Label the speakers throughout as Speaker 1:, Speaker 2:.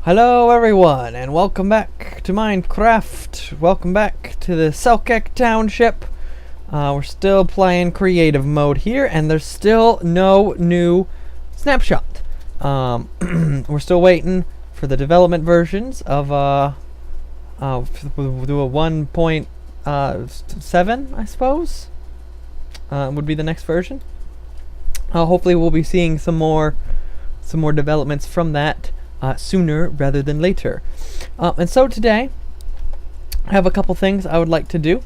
Speaker 1: Hello everyone, and welcome back to Minecraft. Welcome back to the Selkek Township. We're still playing creative mode here, and there's still no new snapshot. We're still waiting for the development versions of we'll do a 1.7, I suppose. Would be the next version. Hopefully we'll be seeing some more developments from that sooner rather than later. And so today I have a couple things I would like to do.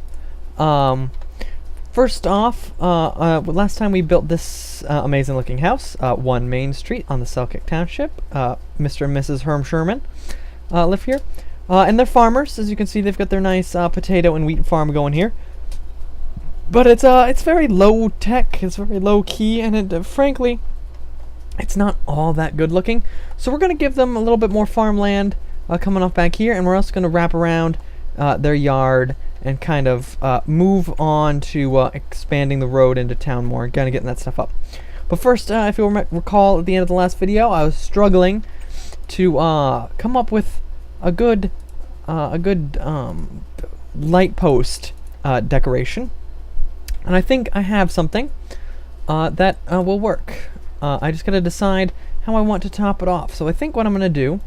Speaker 1: First off, last time we built this amazing looking house, 1 Main Street on the Selkek Township. Mr. and Mrs. Herm Sherman live here. And they're farmers. As you can see, they've got their nice potato and wheat farm going here. But it's very low tech, it's very low key, and frankly, it's not all that good looking. So we're going to give them a little bit more farmland coming off back here, and we're also going to wrap around their yard and kind of move on to expanding the road into town more, kind of getting that stuff up. But first, if you'll recall at the end of the last video, I was struggling to come up with a good light post decoration, and I think I have something that will work. I just gotta decide how I want to top it off. So I think what I'm gonna do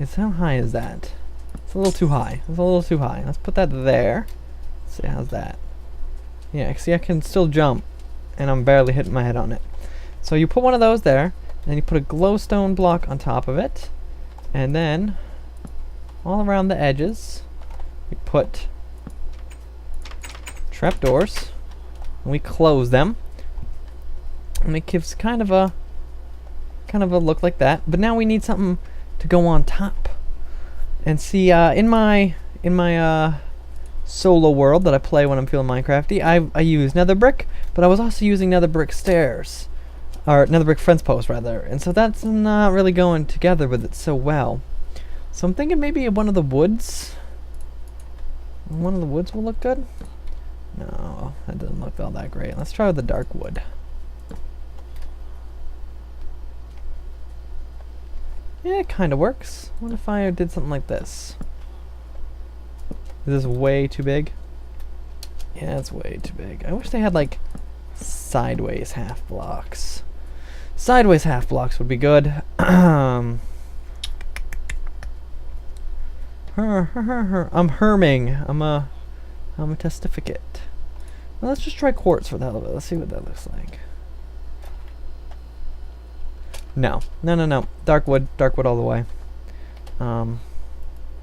Speaker 1: is, how high is that? It's a little too high. It's a little too high. Let's put that there. Let's see, how's that? Yeah, see, I can still jump, and I'm barely hitting my head on it. So you put one of those there, and you put a glowstone block on top of it, and then all around the edges, we put trapdoors, and we close them. And it gives kind of a look like that. But now we need something to go on top. And see, in my solo world that I play when I'm feeling Minecrafty, I use nether brick, but I was also using nether brick stairs, or nether brick fence posts rather. And so that's not really going together with it so well. So I'm thinking maybe one of the woods. One of the woods will look good. No, that doesn't look all that great. Let's try with the dark wood. Yeah, it kind of works. What if I did something like this? Is this way too big? Yeah, it's way too big. I wish they had like sideways half blocks. Sideways half blocks would be good. I'm herming. I'm a testificate. Well, let's just try quartz for the hell of it. Let's see what that looks like. No. Dark wood all the way.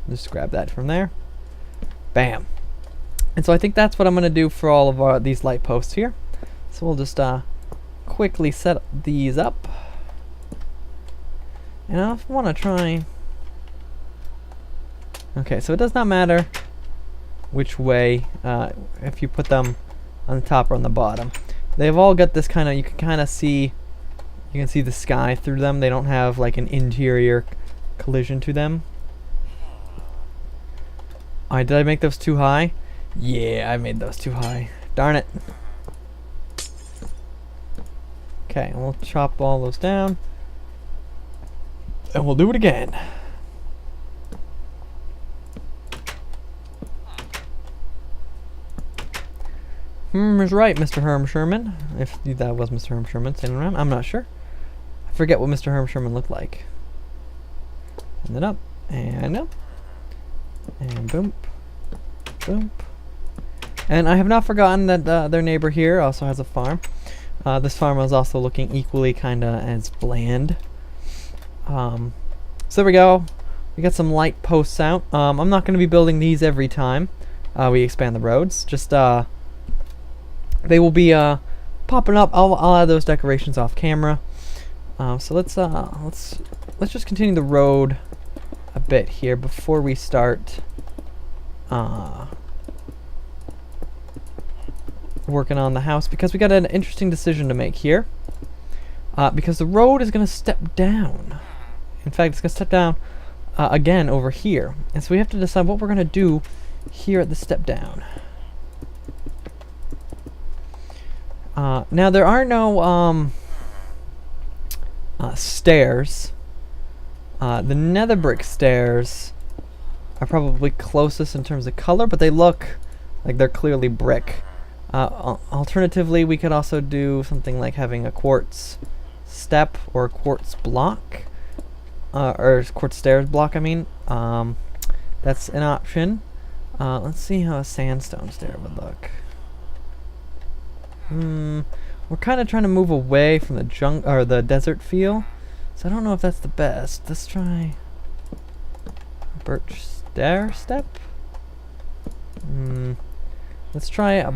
Speaker 1: Just grab that from there. Bam. And so I think that's what I'm gonna do for all of these light posts here. So we'll just quickly set these up. And I want to try. Okay, so it does not matter which way if you put them on the top or on the bottom. They've all got this kind of, you can kind of see. You can see the sky through them. They don't have like an interior collision to them. Alright, did I make those too high? Yeah, I made those too high. Darn it. Okay, we'll chop all those down. And we'll do it again. Is right, Mr. Herm Sherman. If that was Mr. Herm Sherman standing around, I'm not sure. I forget what Mr. Herm Sherman looked like. And then up, and up, and boom, boom. And I have not forgotten that their neighbor here also has a farm. This farm is also looking equally kind of as bland. So there we go. We got some light posts out. I'm not going to be building these every time we expand the roads. Just they will be popping up. I'll add those decorations off camera. So let's just continue the road a bit here before we start working on the house, because we got an interesting decision to make here. Because the road is going to step down. In fact, it's going to step down again over here, and so we have to decide what we're going to do here at the step down. Now there are no stairs. The nether brick stairs are probably closest in terms of color, but they look like they're clearly brick. Alternatively, we could also do something like having a quartz step or a quartz block, or quartz stairs block, I mean. That's an option. Let's see how a sandstone stair would look. We're kind of trying to move away from the or the desert feel, so I don't know if that's the best. Let's try birch stair step. Let's try a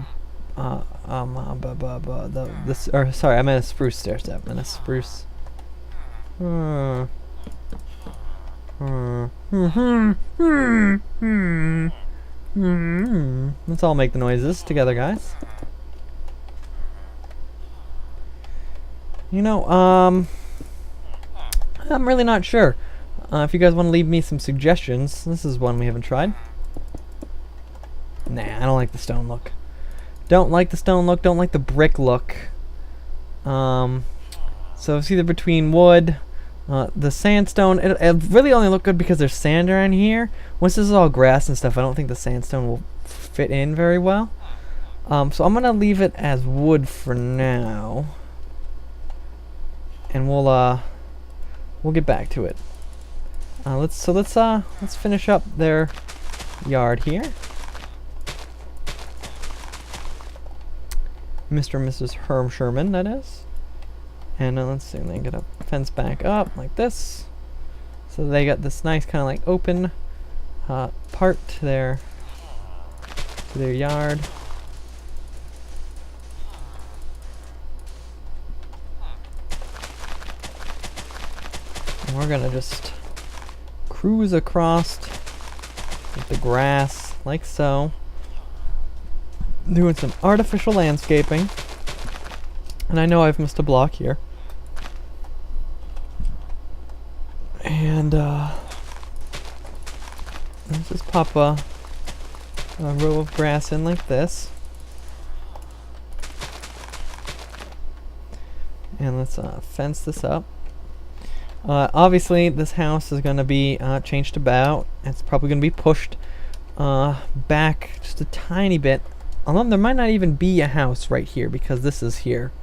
Speaker 1: sorry, I meant a spruce stair step. I meant a spruce. Let's all make the noises together, guys. You know, I'm really not sure. If you guys want to leave me some suggestions, this is one we haven't tried. Nah, I don't like the stone look. Don't like the stone look, don't like the brick look. So it's either between wood, the sandstone. It really only look good because there's sand around here. Once this is all grass and stuff, I don't think the sandstone will fit in very well. So I'm gonna leave it as wood for now. And we'll get back to it. Let's finish up their yard here. Mr. and Mrs. Herm Sherman, that is. And let's see, they get a fence back up like this. So they got this nice kind of like open part to their yard. And we're gonna just cruise across with the grass like so. Doing some artificial landscaping. And I know I've missed a block here. And let's just pop a row of grass in like this. And let's fence this up. Obviously this house is going to be changed about. It's probably going to be pushed back just a tiny bit. Although there might not even be a house right here because this is here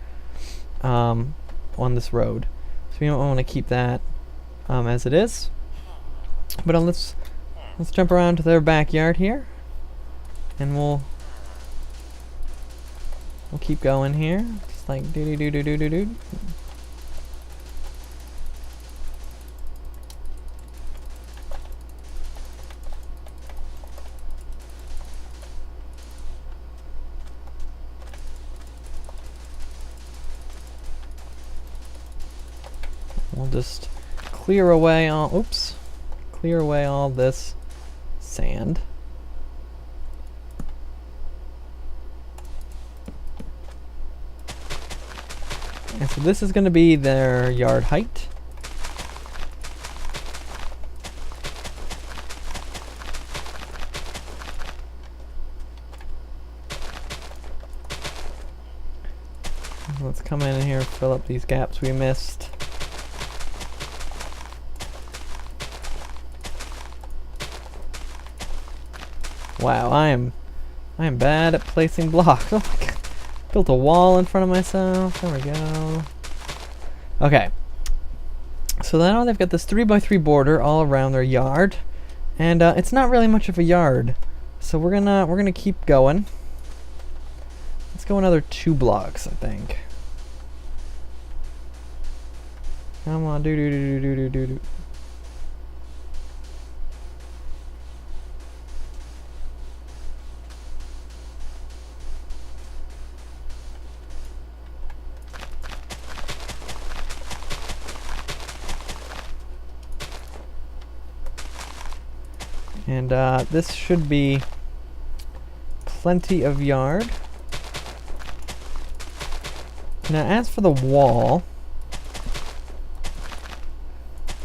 Speaker 1: on this road. So we don't want to keep that as it is. But let's jump around to their backyard here. And we'll keep going here. Just like doo doo doo doo doo doo. We'll just clear away all this sand. And so this is going to be their yard height. Let's come in here and fill up these gaps we missed. Wow, I am bad at placing blocks. Oh my god. Built a wall in front of myself. There we go. Okay. So now they've got this 3x3 border all around their yard. And it's not really much of a yard. So we're gonna keep going. Let's go another 2 blocks, I think. Come on, do. And this should be plenty of yard. Now as for the wall,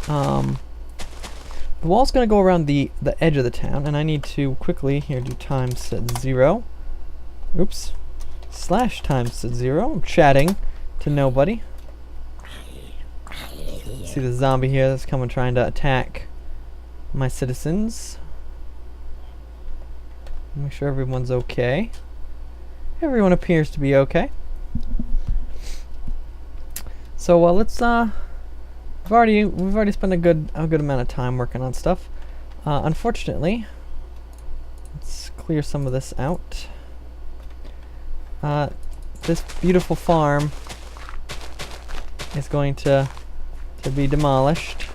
Speaker 1: the wall's going to go around the edge of the town, and I need to quickly here do times set 0. Oops. slash times to 0. I'm chatting to nobody. See the zombie here that's coming trying to attack my citizens. Make sure everyone's okay. Everyone appears to be okay. So let's we've already spent a good amount of time working on stuff. Unfortunately, let's clear some of this out. This beautiful farm is going to be demolished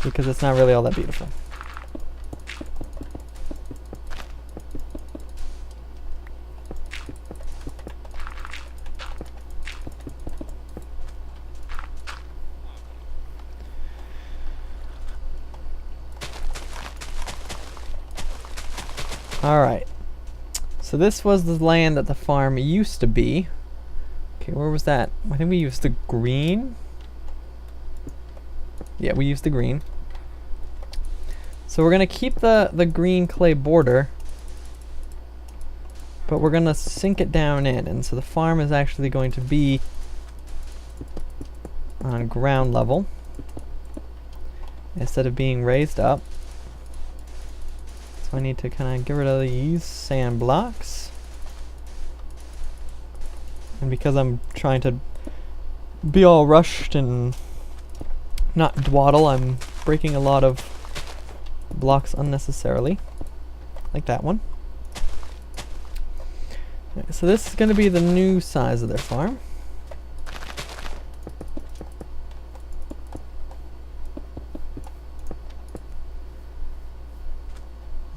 Speaker 1: because it's not really all that beautiful. Alright, so this was the land that the farm used to be. Okay, where was that? I think we used the green. Yeah, we used the green. So we're going to keep the green clay border, but we're going to sink it down in. And so the farm is actually going to be on ground level instead of being raised up. So I need to kind of get rid of these sand blocks. And because I'm trying to be all rushed and not dwaddle, I'm breaking a lot of blocks unnecessarily. Like that one. Okay, so this is going to be the new size of their farm.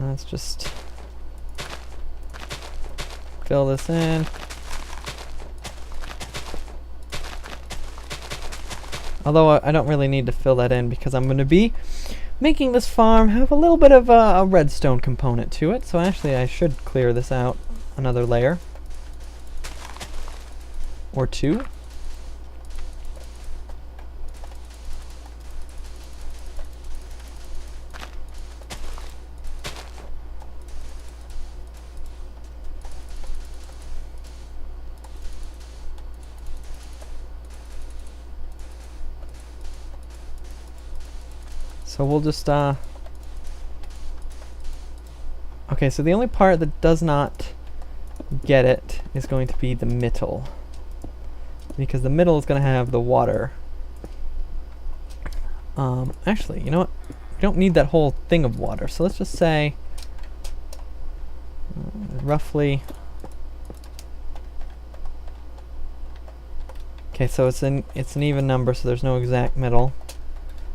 Speaker 1: Let's just fill this in. Although I don't really need to fill that in because I'm going to be making this farm have a little bit of a redstone component to it. So actually I should clear this out another layer or two. So we'll just, okay, so the only part that does not get it is going to be the middle. Because the middle is going to have the water. Actually, you know what? We don't need that whole thing of water. So let's just say, roughly. Okay, so it's an even number, so there's no exact middle.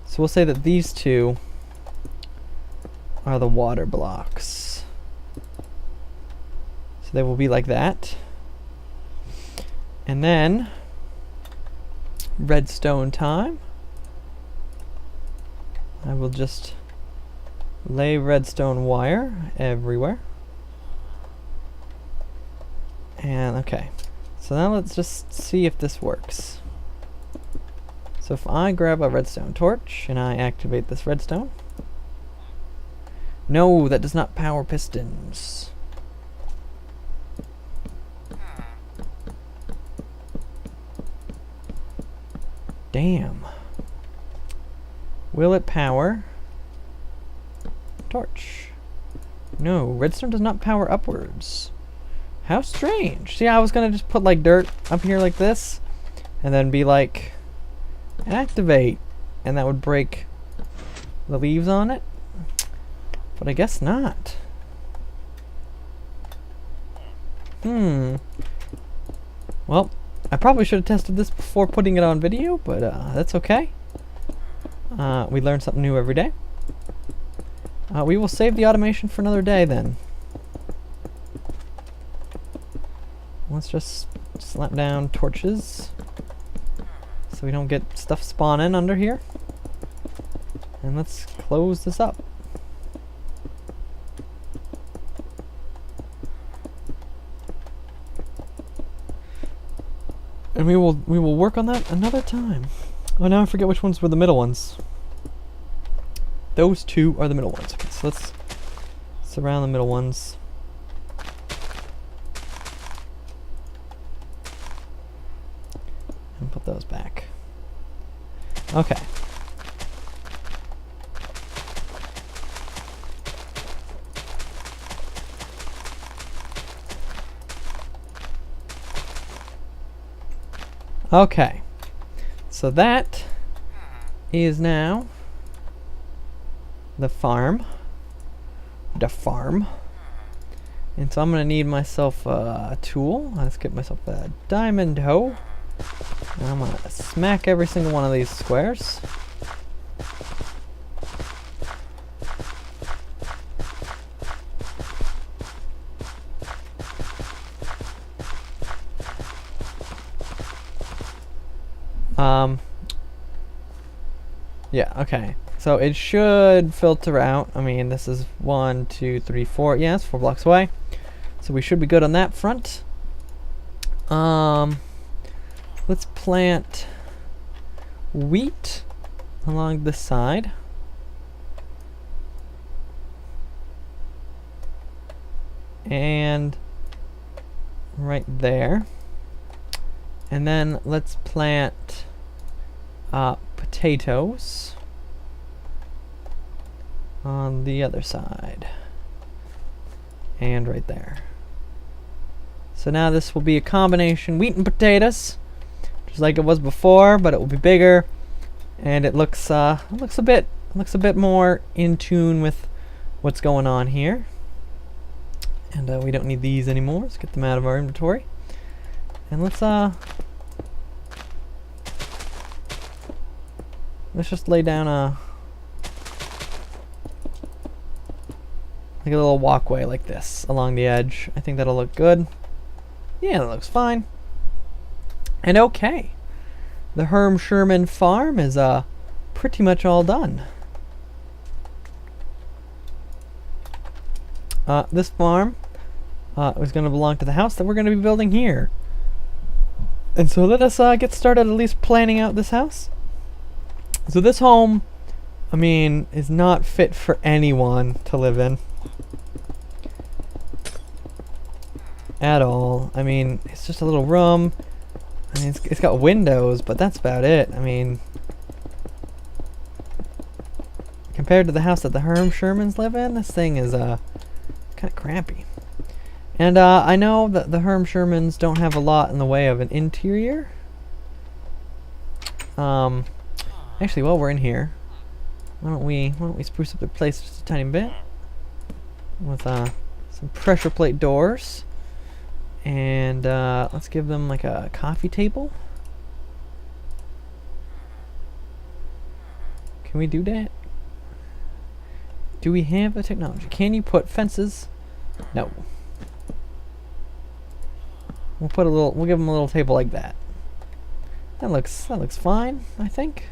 Speaker 1: So we'll say that these two are the water blocks. So they will be like that. And then, redstone time. I will just lay redstone wire everywhere. And okay, so now let's just see if this works. So if I grab a redstone torch and I activate this redstone. No, that does not power pistons. Damn. Will it power torch? No, redstone does not power upwards. How strange. See, I was gonna just put like dirt up here like this and then be like activate, and that would break the leaves on it, but I guess not. Well, I probably should have tested this before putting it on video, but that's okay. We learn something new every day. We will save the automation for another day then. Let's just slap down torches so we don't get stuff spawning under here. And let's close this up. And we will work on that another time. Oh, now I forget which ones were the middle ones. Those two are the middle ones. Okay, so let's surround the middle ones. put those back. Okay. Okay. So that is now the farm. And so I'm gonna need myself a tool. Let's get myself a diamond hoe. And I'm gonna smack every single one of these squares. Yeah, okay. So it should filter out. I mean, this is 1, 2, 3, 4. Yeah, it's 4 blocks away. So we should be good on that front. Let's plant wheat along this side. And right there. And then let's plant potatoes on the other side. And right there. So now this will be a combination wheat and potatoes, just like it was before, but it will be bigger, and it looks a bit more in tune with what's going on here. And we don't need these anymore. Let's get them out of our inventory. And let's just lay down like a little walkway like this along the edge. I think that'll look good. Yeah, that looks fine. And okay, the Herm Sherman farm is pretty much all done. This farm is going to belong to the house that we're going to be building here. And so let us get started at least planning out this house. So this home, I mean, is not fit for anyone to live in. At all. I mean, it's just a little room. I mean, it's got windows, but that's about it. I mean, compared to the house that the Herm Shermans live in, this thing is kind of crappy. And I know that the Herm Shermans don't have a lot in the way of an interior. Actually, while we're in here, why don't we spruce up the place just a tiny bit with some pressure plate doors. And let's give them like a coffee table. Can we do that? Do we have the technology? Can you put fences? No. We'll give them a little table like that. That looks fine, I think.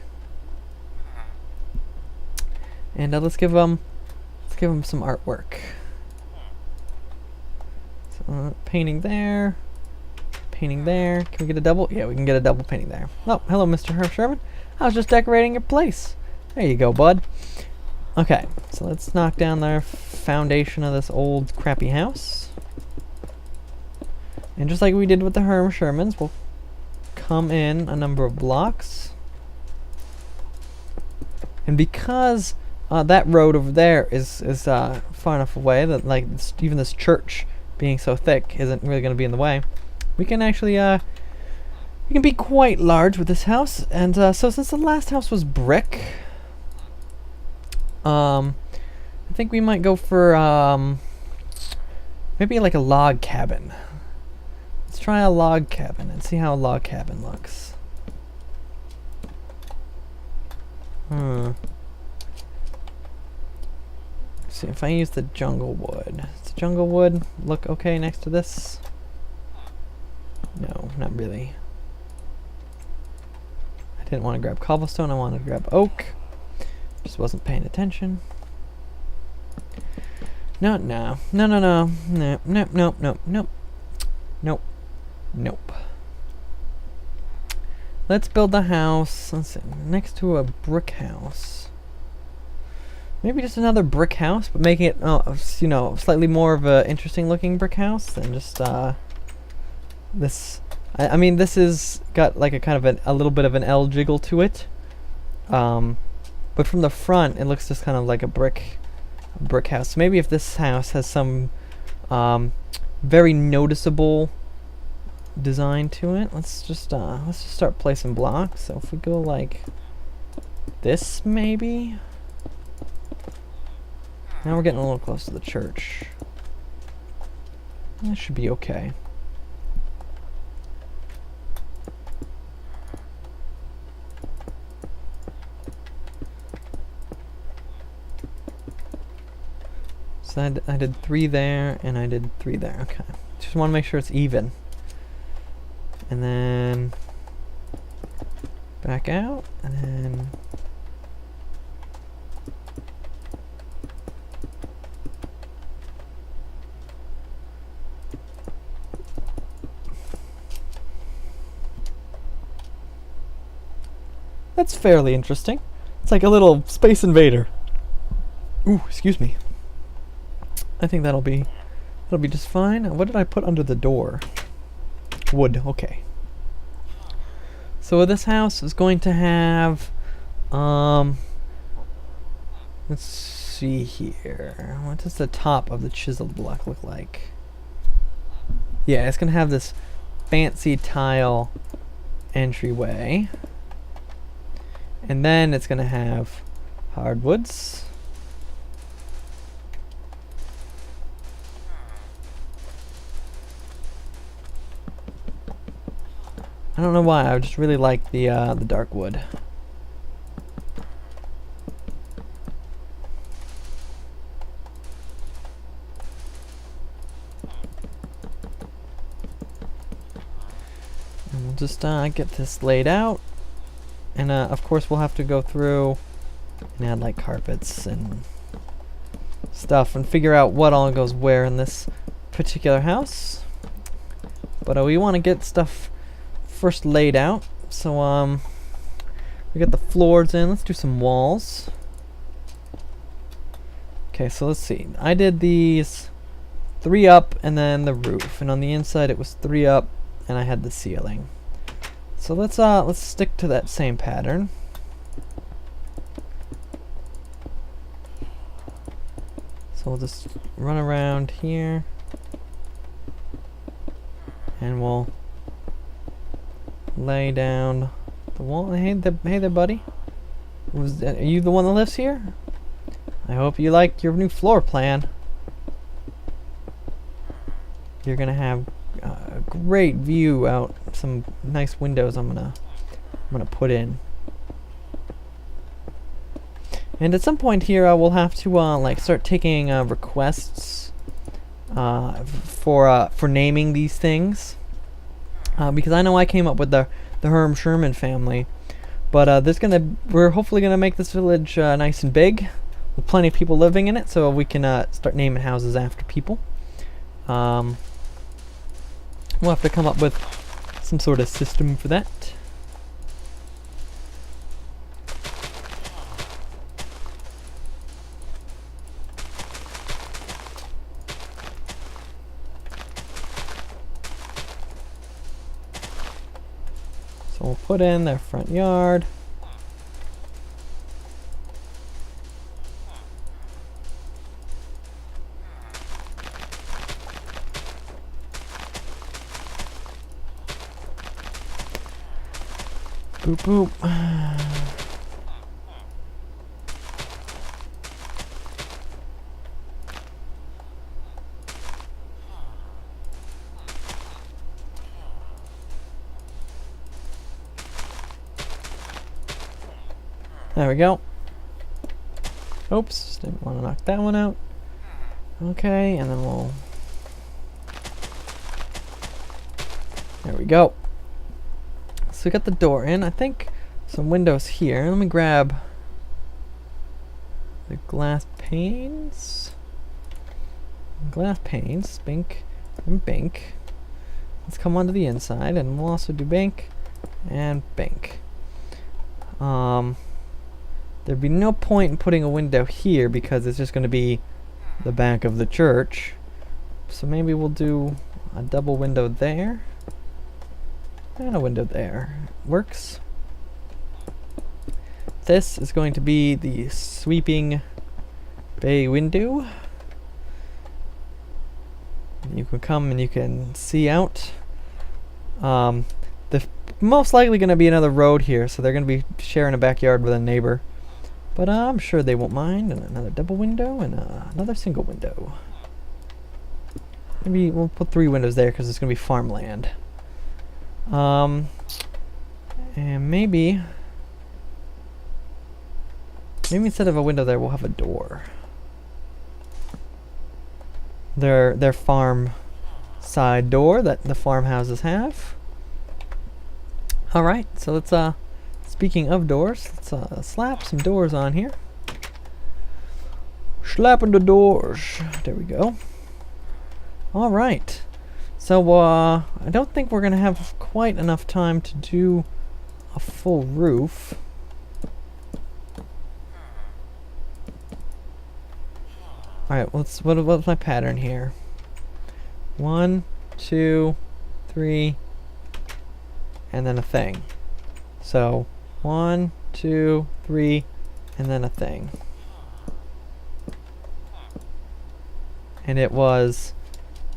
Speaker 1: And let's give them some artwork. Painting there. Painting there. Can we get a double? Yeah, we can get a double painting there. Oh, hello, Mr. Herm Sherman. I was just decorating your place. There you go, bud. Okay, so let's knock down the foundation of this old crappy house. And just like we did with the Herm Shermans, we'll come in a number of blocks. And because that road over there is far enough away that like even this church being so thick isn't really going to be in the way, we can actually we can be quite large with this house. And so since the last house was brick, I think we might go for maybe like a log cabin. Let's try a log cabin and see how a log cabin looks. See if I use the jungle wood. Does the jungle wood look okay next to this? No, not really. I didn't want to grab cobblestone, I wanted to grab oak. Just wasn't paying attention. No. Nope. Let's build the house. Let's see, next to a brick house. Maybe just another brick house, but making it, you know, slightly more of a interesting looking brick house than just this I mean, this is got like a kind of a little bit of an L jiggle to it. But from the front, it looks just kind of like a brick house. So maybe if this house has some very noticeable design to it, let's just start placing blocks. So if we go like this, maybe. Now we're getting a little close to the church. That should be okay. So I did 3 there, and I did 3 there. Okay. Just want to make sure it's even. And then back out, and then that's fairly interesting. It's like a little Space Invader. Ooh, excuse me. I think that'll be just fine. What did I put under the door? Wood. Okay. So this house is going to have let's see here. What does the top of the chiseled block look like? Yeah, it's gonna have this fancy tile entryway. And then it's gonna have hardwoods. I don't know why, I just really like the dark wood. And we'll just get this laid out. And of course we'll have to go through and add like carpets and stuff and figure out what all goes where in this particular house. But we want to get stuff first laid out. So we got the floors in. Let's do some walls. Okay, so let's see. I did these 3 up and then the roof, and on the inside it was 3 up and I had the ceiling. So let's stick to that same pattern. So we'll just run around here and we'll lay down the wall. Hey there, buddy. Are you the one that lives here? I hope you like your new floor plan. You're gonna have a great view out. Some nice windows I'm gonna put in. And at some point here I will have to like start taking requests for naming these things. Because I know I came up with the Herm Sherman family, but we're hopefully gonna make this village nice and big, with plenty of people living in it, so we can start naming houses after people. We'll have to come up with some sort of system for that. So we'll put in their front yard. Boop boop. There we go. Oops, didn't want to knock that one out. Okay, and then we'll... There we go. So we got the door in. I think some windows here. Let me grab the glass panes. Glass panes. Bink and bink. Let's come onto the inside, and we'll also do bink and bink. There'd be no point in putting a window here because it's just going to be the back of the church. So maybe we'll do a double window there. And a window there. Works. This is going to be the sweeping bay window. You can come and you can see out. The most likely going to be another road here, so they're going to be sharing a backyard with a neighbor. But I'm sure they won't mind. And another double window and another single window. Maybe we'll put 3 windows there because it's going to be farmland. And maybe instead of a window there, we'll have a door. Their farm side door that the farmhouses have. All right, so let's speaking of doors, let's slap some doors on here. Slapping the doors. There we go. All right. So I don't think we're gonna have quite enough time to do a full roof. All right. What's my pattern here? 1, 2, 3, and then a thing. So 1, 2, 3, and then a thing. And it was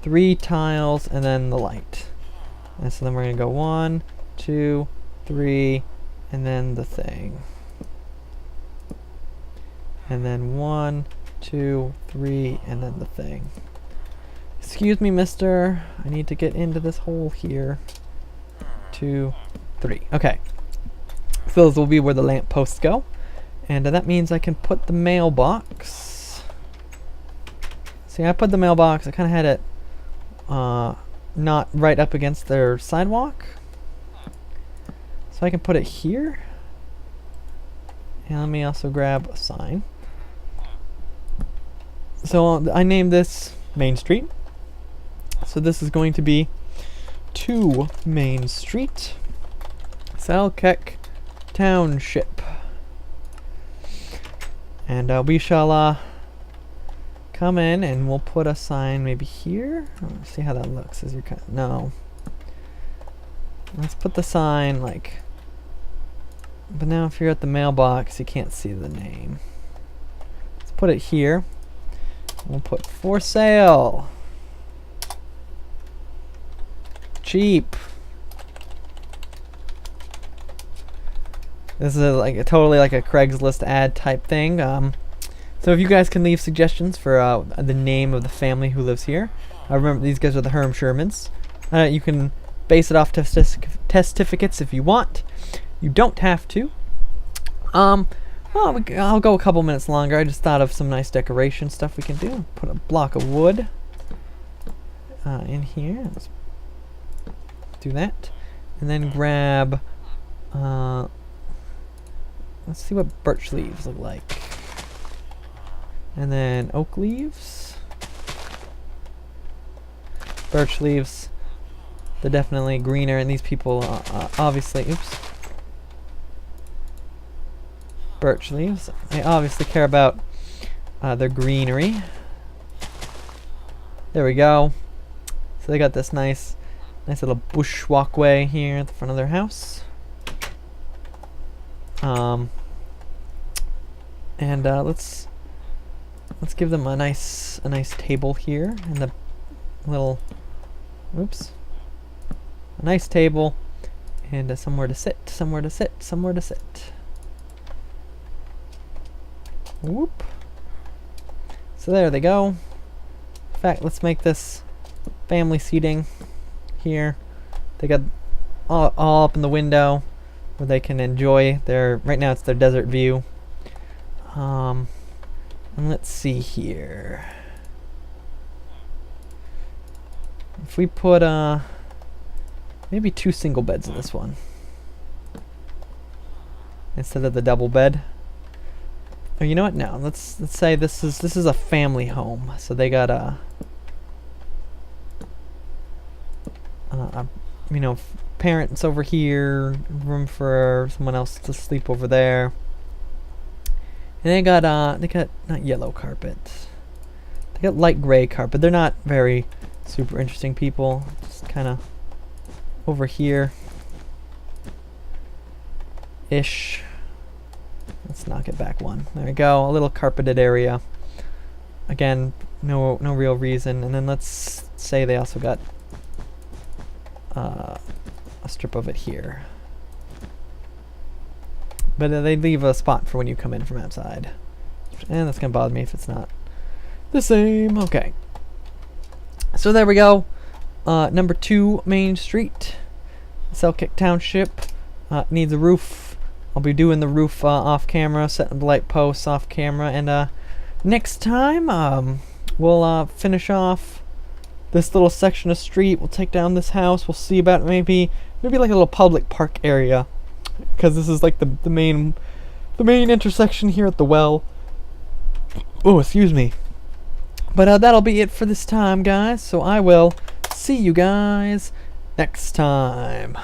Speaker 1: 3 tiles and then the light. And so then we're gonna go 1, 2, 3, and then the thing. And then 1, 2, 3, and then the thing. Excuse me, mister. I need to get into this hole here. 2, 3. Okay. So those will be where the lamp posts go. And that means I can put the mailbox. See, I put the mailbox, I kind of had it not right up against their sidewalk. So I can put it here. And let me also grab a sign. So I named this Main Street. So this is going to be 2 Main Street, Selkirk Township. And we shall come in and we'll put a sign maybe here. Let's see how that looks as you're no. Let's put the sign like, but now if you're at the mailbox you can't see the name. Let's put it here. We'll put for sale. Cheap. This is like totally like a Craigslist ad type thing. So if you guys can leave suggestions for the name of the family who lives here. Remember, these guys are the Shermans. You can base it off testificates if you want. You don't have to. Well, I'll go a couple minutes longer. I just thought of some nice decoration stuff we can do. Put a block of wood in here. Let's do that. And then grab... let's see what birch leaves look like. And then oak leaves. Birch leaves. They're definitely greener, and these people obviously... Oops. Birch leaves. They obviously care about their greenery. There we go. So they got this nice little bush walkway here at the front of their house. And let's give them a nice table here, and the little a nice table, and somewhere to sit. Whoop. So there they go. In fact, let's make this family seating here. They got all up in the window where they can enjoy their, right now it's their desert view. And let's see here. If we put maybe 2 single beds in this one instead of the double bed. Oh, you know what? No, let's say this is a family home. So they got you know, parents over here, room for someone else to sleep over there. And they got not yellow carpet. They got light gray carpet. They're not very super interesting people. Just kind of over here. ish. Let's knock it back one. There we go. A little carpeted area. Again, no real reason. And then let's say they also got a strip of it here. But they leave a spot for when you come in from outside. And that's gonna bother me if it's not the same. Okay. So there we go. Number 2 Main Street, Selkirk Township. Needs a roof. I'll be doing the roof off camera, setting the light posts off camera, and next time we'll finish off this little section of street. We'll take down this house. We'll see about maybe like a little public park area, because this is like the main intersection here at the well. Oh, excuse me. But that'll be it for this time, guys. So I will see you guys next time.